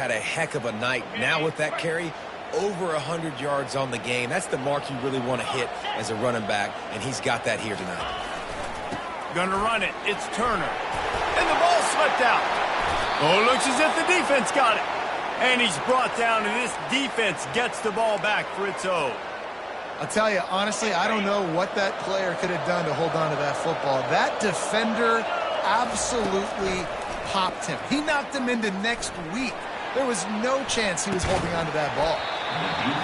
Had a heck of a night. Now with that carry, over 100 yards on the game. That's the mark you really want to hit as a running back, and he's got that here tonight. Gonna run it. It's Turner. And the ball slipped out. Oh, looks as if the defense got it. And he's brought down, and this defense gets the ball back for its own. I'll tell you, honestly, I don't know what that player could have done to hold on to that football. That defender absolutely popped him. He knocked him into next week. There was no chance he was holding on to that ball.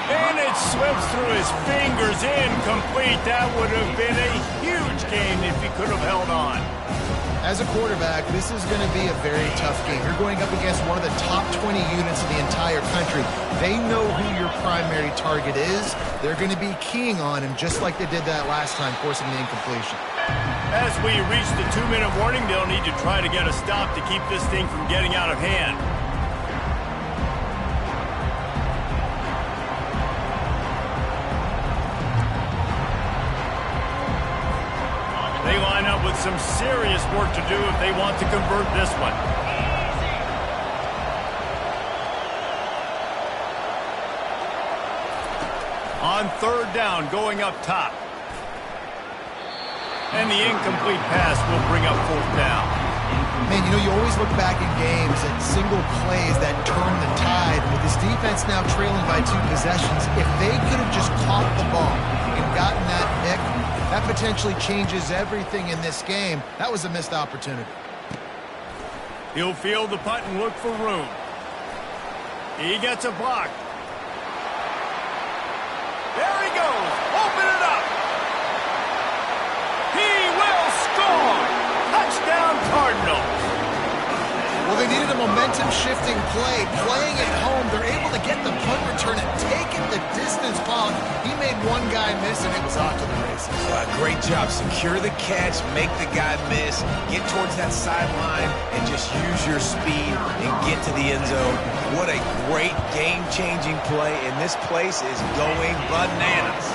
And it slips through his fingers, incomplete. That would have been a huge gain if he could have held on. As a quarterback, this is going to be a very tough game. You're going up against one of the top 20 units in the entire country. They know who your primary target is. They're going to be keying on him just like they did that last time, forcing the incompletion. As we reach the 2-minute warning, they'll need to try to get a stop to keep this thing from getting out of hand. They line up with some serious work to do if they want to convert this one. On third down, going up top. And the incomplete pass will bring up fourth down. Man, you know, you always look back in games at single plays that turn the tide. With this defense now trailing by 2 possessions, if they could have just caught the ball and gotten that pick, that potentially changes everything in this game. That was a missed opportunity. He'll field the punt and look for room. He gets a block. There he goes. Open it up. He will score. Touchdown, Cardinals. Well, they needed a momentum-shifting play. Playing at home, they're able to get the punt return and take it the distance. Paul, he made one guy miss, and it was off to the races. Great job. Secure the catch, make the guy miss, get towards that sideline, and just use your speed and get to the end zone. What a great game-changing play, and this place is going bananas.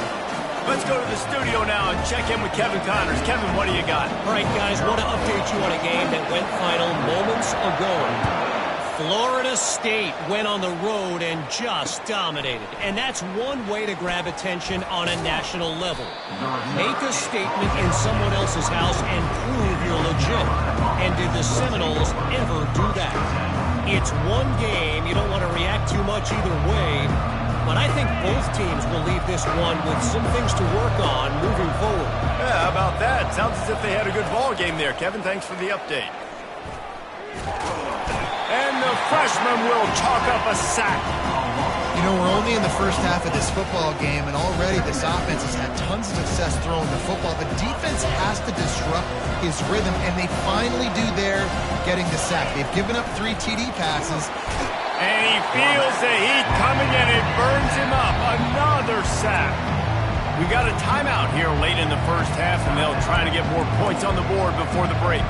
Let's go to the studio now and check in with Kevin Connors. Kevin, what do you got? All right, guys, want to update you on a game that went final moments ago. Florida State went on the road and just dominated. And that's one way to grab attention on a national level. Make a statement in someone else's house and prove you're legit. And did the Seminoles ever do that? It's one game. You don't want to react too much either way. But I think both teams will leave this one with some things to work on moving forward. Yeah, how about that? Sounds as if they had a good ball game there. Kevin, thanks for the update. And the freshman will chalk up a sack. You know, we're only in the first half of this football game, and already this offense has had tons of success throwing the football. The defense has to disrupt his rhythm, and they finally do there, getting the sack. They've given up 3 TD passes. And he feels the heat coming, and it burns him up. Another sack. We got a timeout here late in the first half, and they'll try to get more points on the board before the break.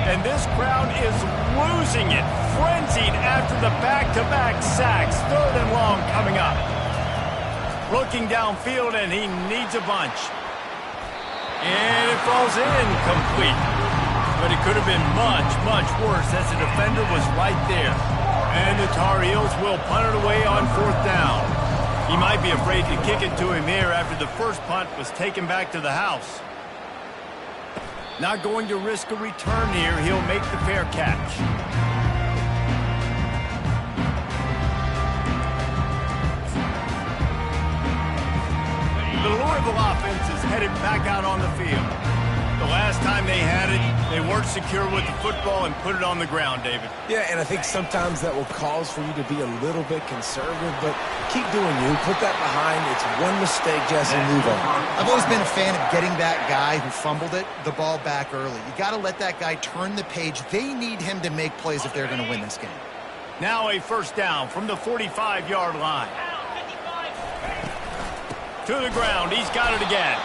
And this crowd is losing it, frenzied after the back-to-back sacks. Third and long coming up. Looking downfield, and he needs a bunch. And it falls incomplete. But it could have been much, much worse as the defender was right there. And the Tar Heels will punt it away on fourth down. He might be afraid to kick it to him here after the first punt was taken back to the house. Not going to risk a return here. He'll make the fair catch. The Louisville offense is headed back out on the field. The last time they had it, they weren't secure with the football and put it on the ground, David. Yeah, and I think sometimes that will cause for you to be a little bit conservative, but keep doing you. Put that behind. It's one mistake, Jesse, move on. I've always been a fan of getting that guy who fumbled it, the ball back early. You got to let that guy turn the page. They need him to make plays if they're going to win this game. Now a first down from the 45-yard line. To the ground. He's got it again.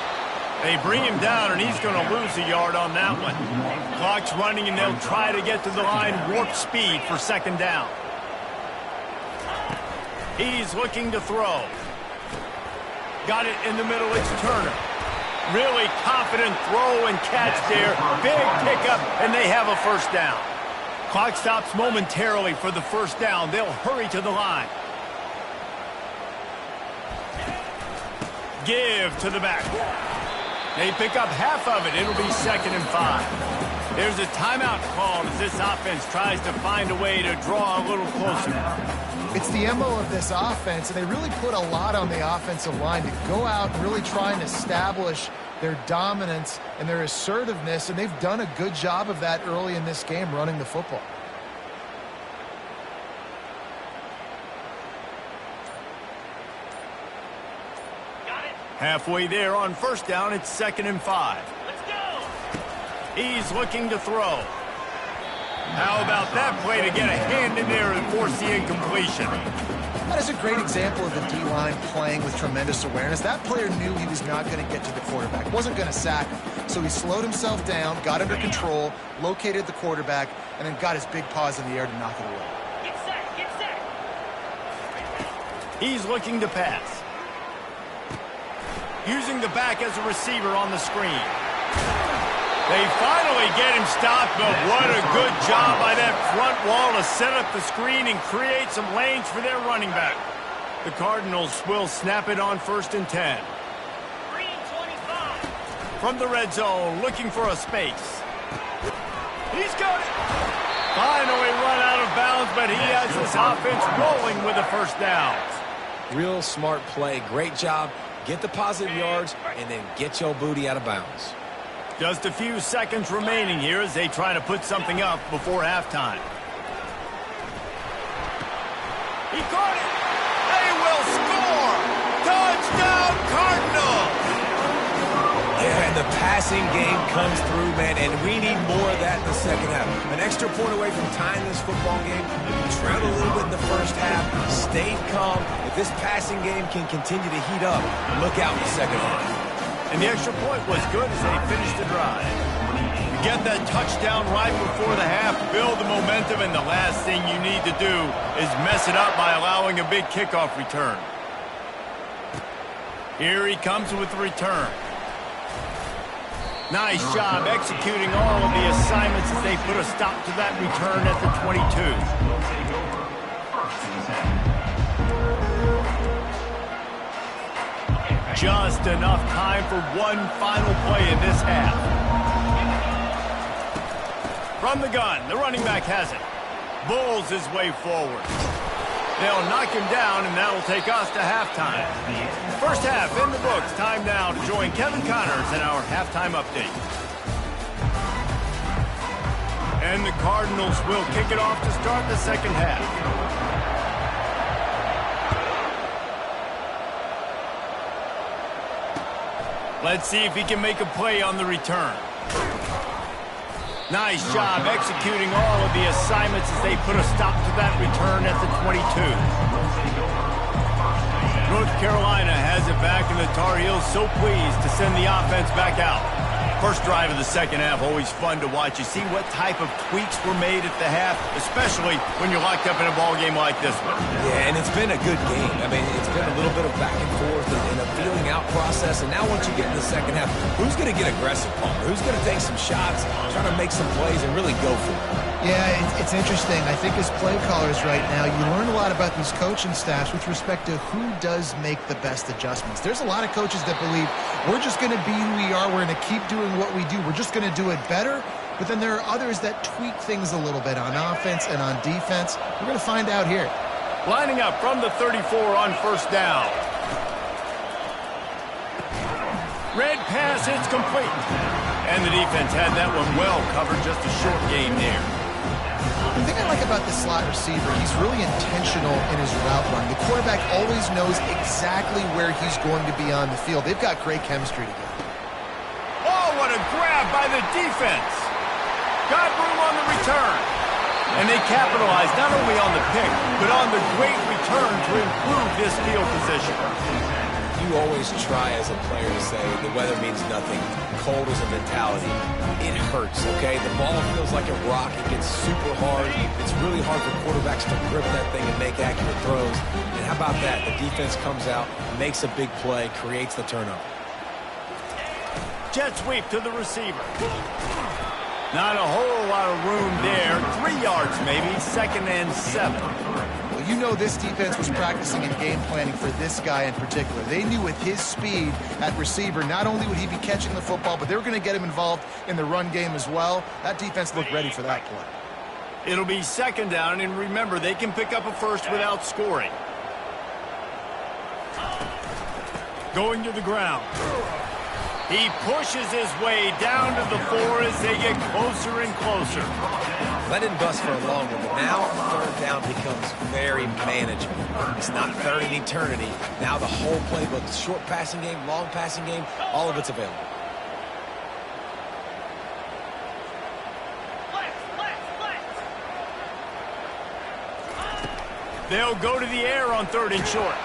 They bring him down, and he's going to lose a yard on that one. Clock's running, and they'll try to get to the line warp speed for second down. He's looking to throw. Got it in the middle. It's Turner. Really confident throw and catch there. Big pickup, and they have a first down. Clock stops momentarily for the first down. They'll hurry to the line. Give to the back. They pick up half of it. It'll be 2nd and 5. There's a timeout called as this offense tries to find a way to draw a little closer. It's the MO of this offense, and they really put a lot on the offensive line to go out and really try and establish their dominance and their assertiveness, and they've done a good job of that early in this game running the football. Halfway there on first down, it's 2nd and 5. Let's go! He's looking to throw. How about that play to get a hand in there and force the incompletion? That is a great example of the D-line playing with tremendous awareness. That player knew he was not going to get to the quarterback, wasn't going to sack him. So he slowed himself down, got under control, located the quarterback, and then got his big paws in the air to knock it away. Get set, get set. He's looking to pass. Using the back as a receiver on the screen. They finally get him stopped, but what a good job by that front wall to set up the screen and create some lanes for their running back. The Cardinals will snap it on 1st and 10. From the red zone, looking for a space. He's got it. Finally run out of bounds, but he has this offense rolling with a first down. Real smart play. Great job. Get the positive yards, and then get your booty out of bounds. Just a few seconds remaining here as they try to put something up before halftime. He caught it. They will score. Touchdown, Cardinals. Yeah, and the passing game comes through, man, and we need more of that in the second half. An extra point away from tying this football game. We trailed a little bit in the first half, stayed calm. If this passing game can continue to heat up, look out in the second half. And the extra point was good as they finished the drive. You get that touchdown right before the half, build the momentum, and the last thing you need to do is mess it up by allowing a big kickoff return. Here he comes with the return. Nice job executing all of the assignments as they put a stop to that return at the 22. Just enough time for one final play in this half. From the gun, the running back has it. Bulls his way forward. They'll knock him down, and that'll take us to halftime. First half in the books. Time now to join Kevin Connors in our halftime update. And the Cardinals will kick it off to start the second half. Let's see if he can make a play on the return. Nice job executing all of the assignments as they put a stop to that return at the 22. North Carolina has it back, and the Tar Heels so pleased to send the offense back out. First drive of the second half, always fun to watch. You see what type of tweaks were made at the half, especially when you're locked up in a ball game like this one. Yeah, and it's been a good game. I mean, it's been a little bit of back and forth and a feeling out process. And now once you get in the second half, who's going to get aggressive, Palmer? Who's going to take some shots, try to make some plays, and really go for it? Yeah, it's interesting. I think as play callers right now, you learn a lot about these coaching staffs with respect to who does make the best adjustments. There's a lot of coaches that believe we're just going to be who we are. We're going to keep doing what we do. We're just going to do it better. But then there are others that tweak things a little bit on offense and on defense. We're going to find out here. Lining up from the 34 on first down. Red pass, it's complete. And the defense had that one well covered, just a short game there. The thing I like about the slot receiver, he's really intentional in his route run. The quarterback always knows exactly where he's going to be on the field. They've got great chemistry together. Oh, what a grab by the defense. Got room on the return. And they capitalized not only on the pick, but on the great return to improve this field position. You always try as a player to say the weather means nothing. Cold is a mentality. It hurts, okay? The ball feels like a rock. It gets super hard. It's really hard for quarterbacks to grip that thing and make accurate throws. And How about that? The defense comes out, makes a big play, creates the turnover. Jet sweep to the receiver. Not a whole lot of room there. 3 yards maybe, 2nd and 7. Well, you know this defense was practicing and game planning for this guy in particular. They knew with his speed at receiver, not only would he be catching the football, but they were going to get him involved in the run game as well. That defense looked ready for that play. It'll be 2nd down, and remember, they can pick up a first without scoring. Going to the ground. He pushes his way down to the 4 as they get closer and closer. That didn't bust for a long one, but now 3rd down becomes very manageable. It's not 3rd in eternity. Now the whole playbook, short passing game, long passing game, all of it's available. They'll go to the air on 3rd and short.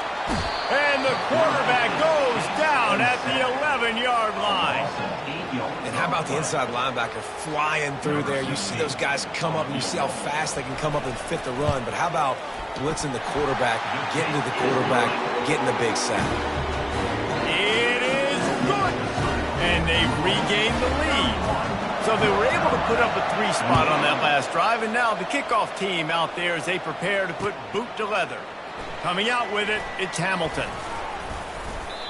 And the quarterback goes down at the 11-yard line. And how about the inside linebacker flying through there? You see those guys come up, and you see how fast they can come up and fit the run. But how about blitzing the quarterback, getting to the quarterback, getting the big sack? It is good. And they've regained the lead. So they were able to put up a 3 spot on that last drive. And now the kickoff team out there as they prepare to put boot to leather. Coming out with it, it's Hamilton.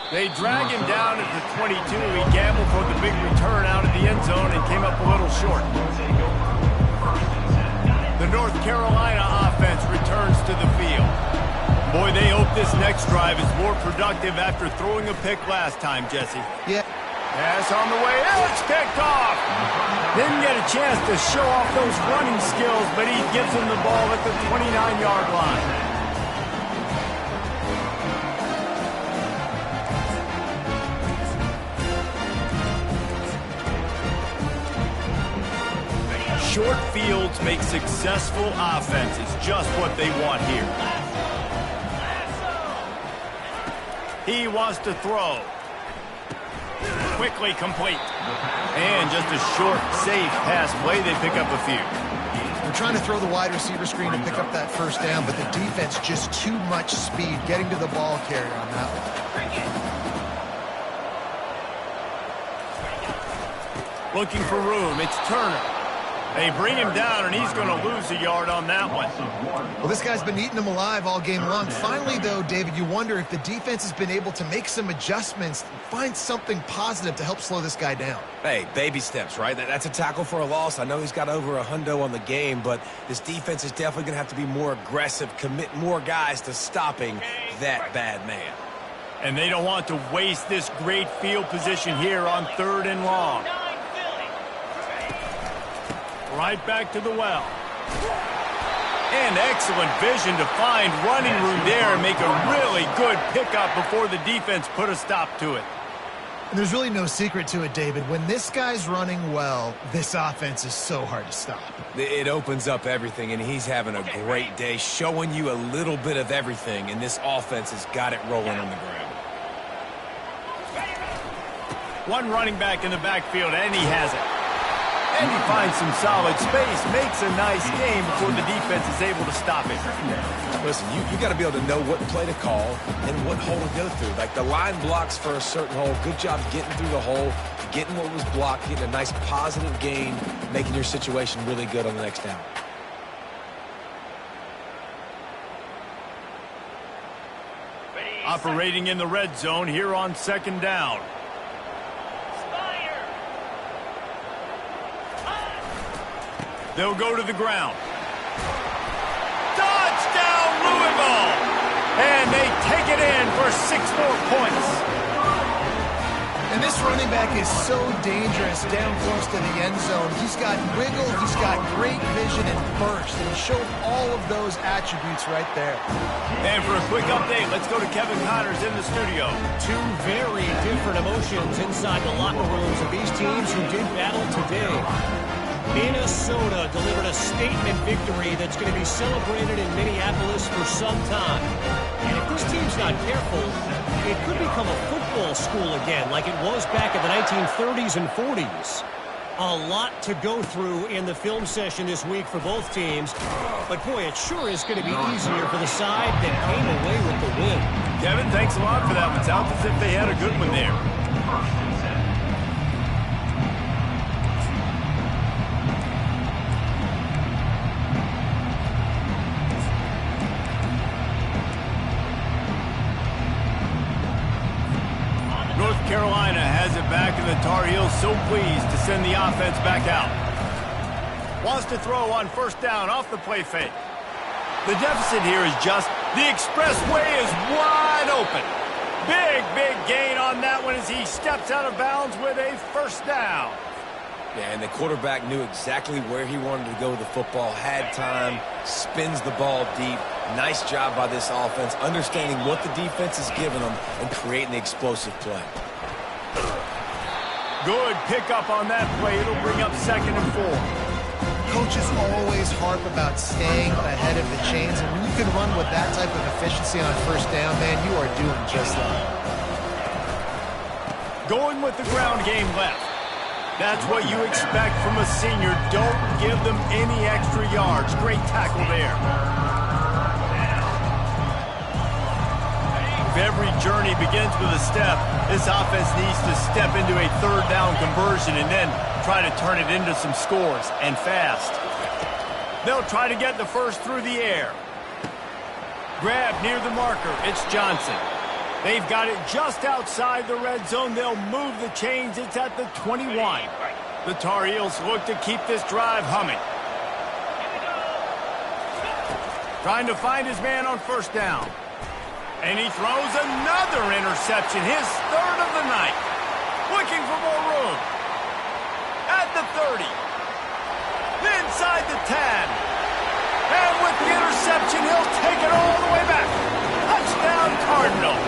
They drag him down at the 22. He gambled for the big return out of the end zone and came up a little short. The North Carolina offense returns to the field. Boy, they hope this next drive is more productive after throwing a pick last time, Jesse. Yeah. Pass on the way. It's picked off. Didn't get a chance to show off those running skills, but he gives him the ball at the 29-yard line. Short fields make successful offenses, just what they want here. He wants to throw. Quickly complete. And just a short, safe pass play. They pick up a few. They're trying to throw the wide receiver screen and pick up that 1st down, but the defense just too much speed getting to the ball carrier on that one. Looking for room. It's Turner. They bring him down, and he's going to lose a yard on that one. Well, this guy's been eating them alive all game long. Finally, though, David, you wonder if the defense has been able to make some adjustments, find something positive to help slow this guy down. Hey, baby steps, right? That's a tackle for a loss. I know he's got over $100 on the game, but this defense is definitely going to have to be more aggressive, commit more guys to stopping that bad man. And they don't want to waste this great field position here on 3rd and long. Right back to the well. And excellent vision to find running room there and make a really good pickup before the defense put a stop to it. And there's really no secret to it, David. When this guy's running well, this offense is so hard to stop. It opens up everything, and he's having a great day, showing you a little bit of everything, and this offense has got it rolling on the ground. One running back in the backfield, and he has it. And he finds some solid space, makes a nice game before the defense is able to stop it. Listen, you got to be able to know what play to call and what hole to go through. Like the line blocks for a certain hole. Good job getting through the hole, getting what was blocked, getting a nice positive gain, making your situation really good on the next down. Operating in the red zone here on 2nd down. They'll go to the ground. Touchdown, Louisville! And they take it in for 6 more points. And this running back is so dangerous down close to the end zone. He's got wiggle, he's got great vision and burst, and he showed all of those attributes right there. And for a quick update, let's go to Kevin Connors in the studio. 2 very different emotions inside the locker rooms of these teams who did battle today. Minnesota delivered a statement victory that's going to be celebrated in Minneapolis for some time. And if this team's not careful, it could become a football school again like it was back in the 1930s and 40s. A lot to go through in the film session this week for both teams. But, boy, it sure is going to be easier for the side that came away with the win. Kevin, thanks a lot for that one. Sounds as if they had a good one there. North Carolina has it back, and the Tar Heels so pleased to send the offense back out. Wants to throw on first down off the play fake. The deficit here is just the expressway is wide open. Big gain on that one as he steps out of bounds with a first down. Yeah, and the quarterback knew exactly where he wanted to go with the football, had time, spins the ball deep. Nice job by this offense, understanding what the defense is giving them and creating the explosive play. Good pickup on that play. It'll bring up 2nd and 4. Coaches always harp about staying ahead of the chains, and when you can run with that type of efficiency on first down, man, you are doing just that. Going with the ground game left. That's what you expect from a senior. Don't give them any extra yards. Great tackle there. If every journey begins with a step, this offense needs to step into a 3rd down conversion and then try to turn it into some scores, and fast. They'll try to get the first through the air. Grab near the marker. It's Johnson. They've got it just outside the red zone. They'll move the chains. It's at the 21. The Tar Heels look to keep this drive humming. Trying to find his man on first down. And he throws another interception, his 3rd of the night. Looking for more room. At the 30. Inside the 10. And with the interception, he'll take it all the way back. Touchdown, Cardinals.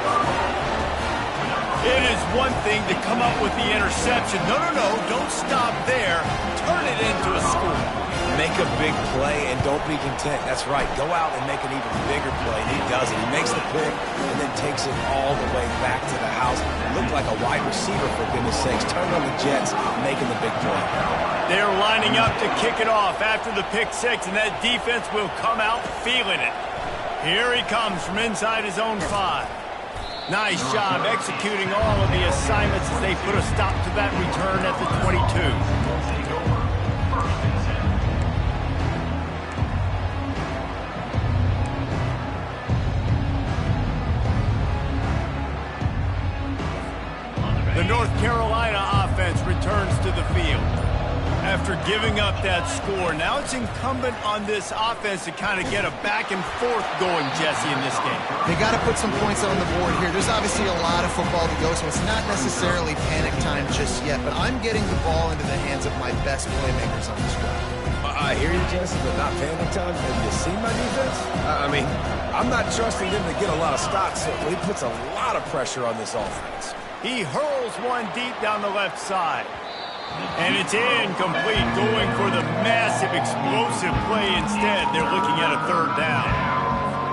It is one thing to come up with the interception. No, don't stop there. Turn it into a score. Make a big play and don't be content. That's right. Go out and make an even bigger play. And he does it. He makes the pick and then takes it all the way back to the house. Looked like a wide receiver, for goodness sakes. Turned on the Jets, making the big play. They're lining up to kick it off after the pick 6, and that defense will come out feeling it. Here he comes from inside his own 5. Nice job executing all of the assignments as they put a stop to that return at the 22. The North Carolina offense returns to the field. After giving up that score, now it's incumbent on this offense to kind of get a back and forth going, Jesse, in this game. They got to put some points on the board here. There's obviously a lot of football to go, so it's not necessarily panic time just yet, but I'm getting the ball into the hands of my best playmakers on this drive. I hear you, Jesse, but not panic time. Have you seen my defense? I mean, I'm not trusting them to get a lot of stops, so he puts a lot of pressure on this offense. He hurls one deep down the left side. And it's incomplete, going for the massive explosive play instead. They're looking at a 3rd down.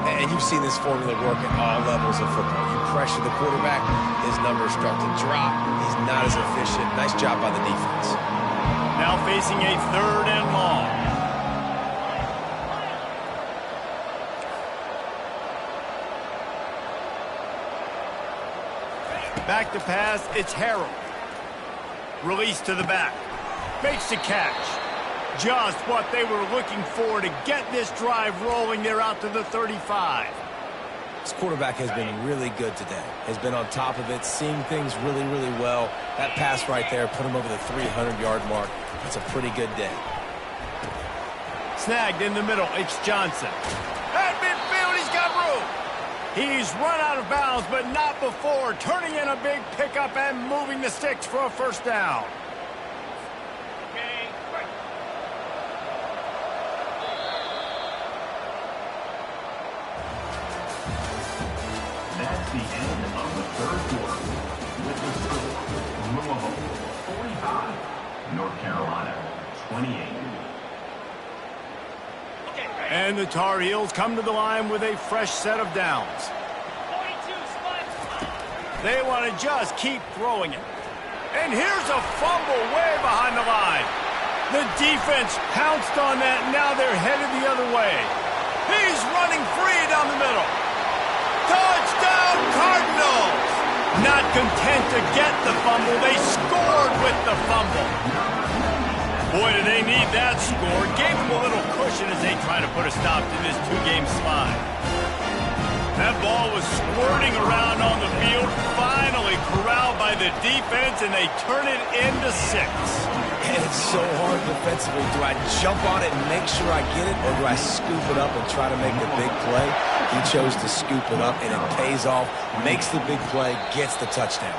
And you've seen this formula work at all levels of football. You pressure the quarterback, his numbers start to drop. He's not as efficient. Nice job by the defense. Now facing a 3rd and long. Back to pass, it's Harrell. Release to the back. Makes the catch. Just what they were looking for to get this drive rolling. They're out to the 35. This quarterback has been really good today. Has been on top of it, seeing things really well. That pass right there put him over the 300-yard mark. That's a pretty good day. Snagged in the middle. It's Johnson. At midfield, he's got room. He's run out of bounds, but not before. Turning in a big pickup and moving the sticks for a first down. That's the end of the 3rd quarter. With the score, Louisville 45, North Carolina 28. And the Tar Heels come to the line with a fresh set of downs. They want to just keep throwing it. And here's a fumble way behind the line. The defense pounced on that, and now they're headed the other way. He's running free down the middle. Touchdown, Cardinals! Not content to get the fumble, they scored with the fumble. Boy, do they need that score. Gave them a little cushion as they try to put a stop to this two-game slide. That ball was squirting around on the field, finally corralled by the defense, and they turn it into 6. And it's so hard defensively. Do I jump on it and make sure I get it, or do I scoop it up and try to make the big play? He chose to scoop it up, and it pays off, makes the big play, gets the touchdown.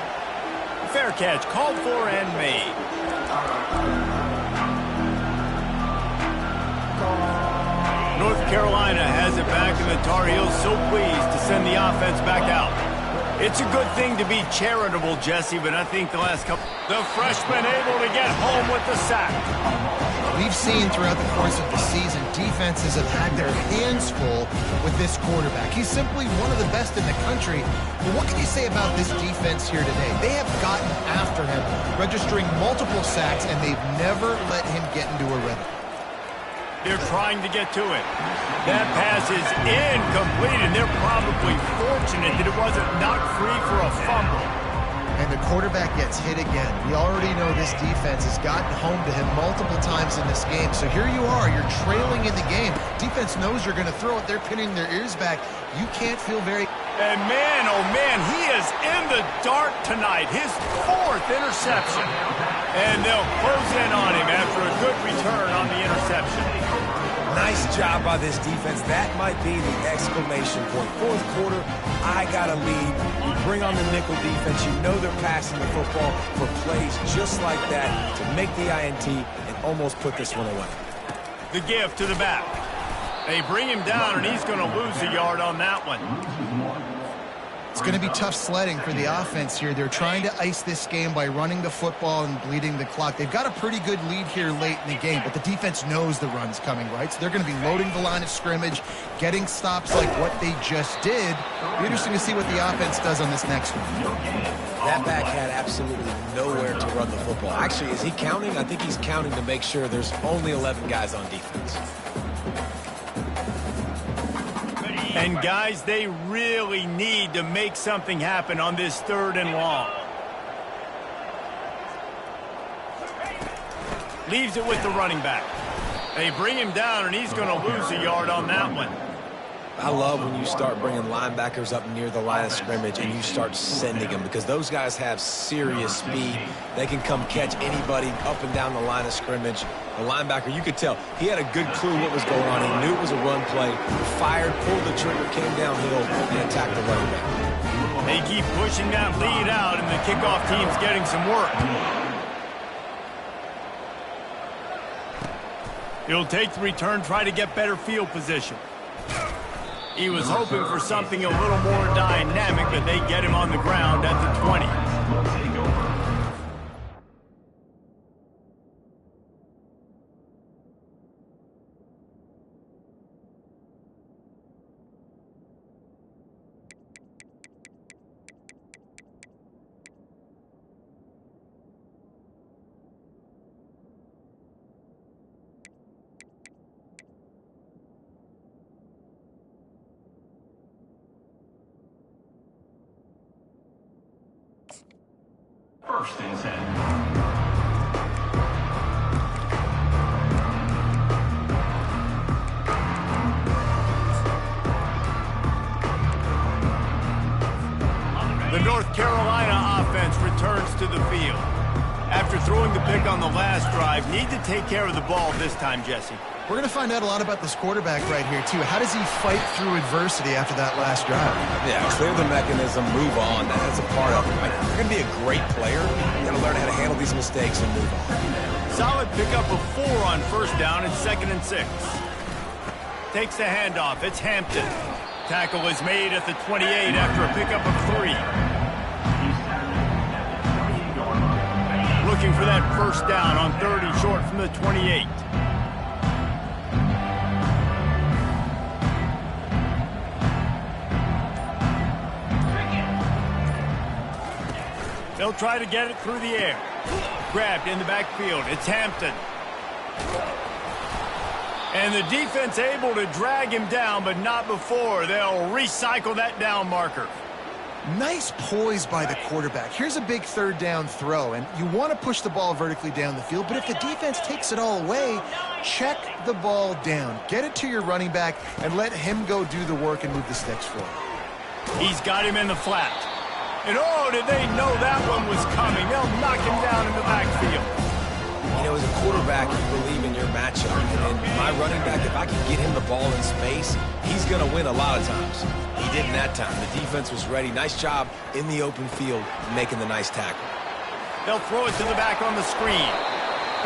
Fair catch, called for and made. North Carolina has it back, and the Tar Heels so pleased to send the offense back out. It's a good thing to be charitable, Jesse, but I think the last couple... The freshman able to get home with the sack. We've seen throughout the course of the season, defenses have had their hands full with this quarterback. He's simply one of the best in the country. But what can you say about this defense here today? They have gotten after him, registering multiple sacks, and they've never let him get into a rhythm. They're trying to get to it. That pass is incomplete, and they're probably fortunate that it wasn't knocked free for a fumble. And the quarterback gets hit again. We already know this defense has gotten home to him multiple times in this game. So here you are, you're trailing in the game. Defense knows you're going to throw it. They're pinning their ears back. You can't feel very... And man, oh man, he is in the dark tonight. His 4th interception. And they'll close in on him after a good return on the interception. Nice job by this defense. That might be the exclamation point. 4th quarter, I got a lead. You bring on the nickel defense. You know they're passing the football for plays just like that to make the INT and almost put this one away. The give to the back. They bring him down, and he's going to lose a yard on that one. It's going to be tough sledding for the offense here. They're trying to ice this game by running the football and bleeding the clock. They've got a pretty good lead here late in the game, but the defense knows the run's coming, right? So they're going to be loading the line of scrimmage, getting stops like what they just did. It'll be interesting to see what the offense does on this next one. That back had absolutely nowhere to run the football. Actually, is he counting? I think he's counting to make sure there's only 11 guys on defense. And guys, they really need to make something happen on this 3rd and long. Leaves it with the running back. They bring him down, and he's going to lose a yard on that one. I love when you start bringing linebackers up near the line of scrimmage and you start sending them, because those guys have serious speed. They can come catch anybody up and down the line of scrimmage. The linebacker, you could tell, he had a good clue what was going on. He knew it was a run play, fired, pulled the trigger, came downhill, and attacked the running back. They keep pushing that lead out, and the kickoff team's getting some work. He'll take the return, try to get better field position. He was hoping for something a little more dynamic, but they get him on the ground at the 20. First and 10. The North Carolina offense returns to the field. After throwing the pick on the last drive, need to take care of the ball this time, Jesse. We're going to find out a lot about this quarterback right here, too. How does he fight through adversity after that last drive? Yeah, clear the mechanism, move on. That's a part of it. Right? If you're going to be a great player, you got to learn how to handle these mistakes and move on. Solid pickup of 4 on 1st down and 2nd and 6. Takes the handoff. It's Hampton. Tackle is made at the 28 after a pickup of 3. Looking for that 1st down on 3rd and short from the 28. They'll try to get it through the air. Grabbed in the backfield. It's Hampton. And the defense able to drag him down, but not before. They'll recycle that down marker. Nice poise by the quarterback. Here's a big third down throw, and you want to push the ball vertically down the field, but if the defense takes it all away, check the ball down. Get it to your running back and let him go do the work and move the sticks for him. He's got him in the flat. And oh, did they know that one was coming? They'll knock him down in the backfield. You know, as a quarterback, you believe in your matchup. And my running back, if I can get him the ball in space, he's going to win a lot of times. He didn't that time. The defense was ready. Nice job in the open field making the nice tackle. They'll throw it to the back on the screen.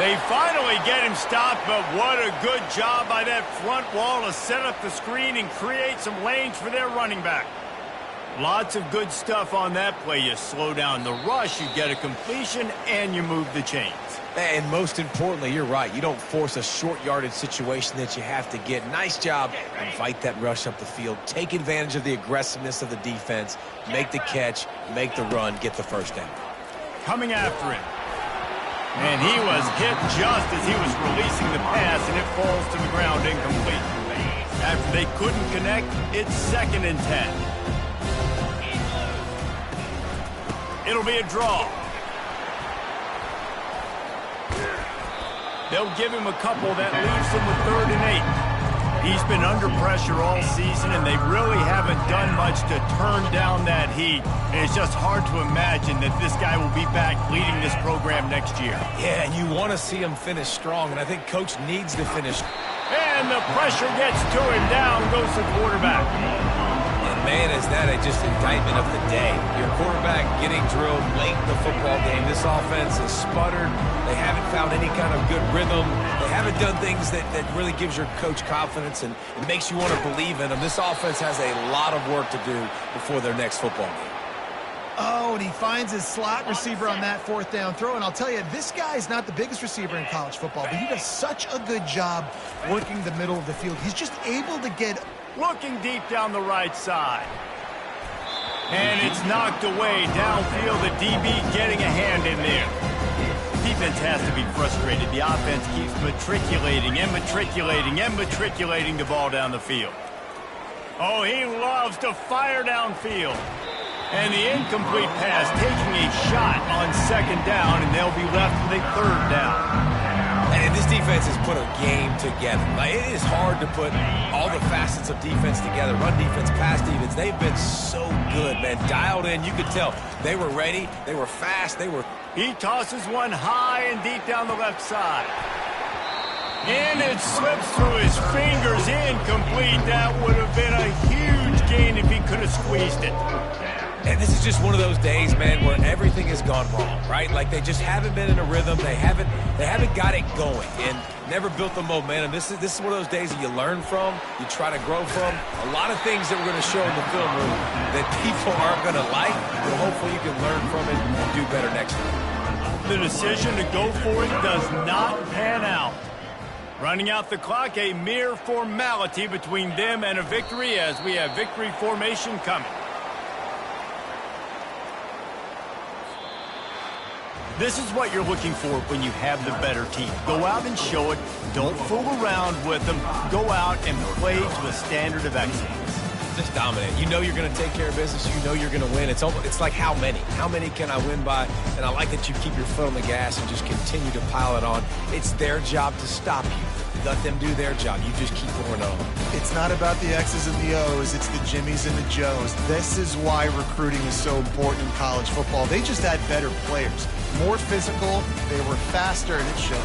They finally get him stopped, but what a good job by that front wall to set up the screen and create some lanes for their running back. Lots of good stuff on that play. You slow down the rush, you get a completion, and you move the chains. And most importantly, you're right. You don't force a short yardage situation that you have to get. Nice job. Invite that rush up the field. Take advantage of the aggressiveness of the defense. Make the catch. Make the run. Get the first down. Coming after him. And he was hit just as he was releasing the pass, and it falls to the ground incomplete. After they couldn't connect, it's 2nd and 10. It'll be a draw. They'll give him a couple that leaves him with 3rd and 8. He's been under pressure all season, and they really haven't done much to turn down that heat. And it's just hard to imagine that this guy will be back leading this program next year. Yeah, and you want to see him finish strong, and I think Coach needs to finish. And the pressure gets to him. Down goes the quarterback. Man, is that just indictment of the day. Your quarterback getting drilled late in the football game. This offense has sputtered. They haven't found any kind of good rhythm. They haven't done things that really gives your coach confidence and it makes you want to believe in them. This offense has a lot of work to do before their next football game. Oh, and he finds his slot receiver on that 4th down throw. And I'll tell you, this guy is not the biggest receiver in college football, but he does such a good job working the middle of the field. He's just able to get... Looking deep down the right side. And it's knocked away downfield. The DB getting a hand in there. Defense has to be frustrated. The offense keeps matriculating and matriculating and matriculating the ball down the field. Oh, he loves to fire downfield. And the incomplete pass taking a shot on 2nd down, and they'll be left with a 3rd down. And this defense has put a game together. Like, it is hard to put all the facets of defense together. Run defense, pass defense. They've been so good, man. Dialed in. You could tell they were ready. They were fast. He tosses one high and deep down the left side. And it slips through his fingers. Incomplete. That would have been a huge gain if he could have squeezed it. And this is just one of those days, man, where everything has gone wrong, right? Like they just haven't been in a rhythm. They haven't got it going and never built the momentum. This is one of those days that you learn from, you try to grow from. A lot of things that we're going to show in the film room that people aren't going to like, but hopefully you can learn from it and do better next time. The decision to go for it does not pan out. Running out the clock, a mere formality between them and a victory as we have victory formation coming. This is what you're looking for when you have the better team. Go out and show it. Don't fool around with them. Go out and play to a standard of excellence. Just dominate. You know you're going to take care of business. You know you're going to win. It's like how many? How many can I win by? And I like that you keep your foot on the gas and just continue to pile it on. It's their job to stop you. Let them do their job. You just keep going on. It's not about the X's and the O's. It's the Jimmies and the Joes. This is why recruiting is so important in college football. They just had better players. More physical. They were faster, and it shows.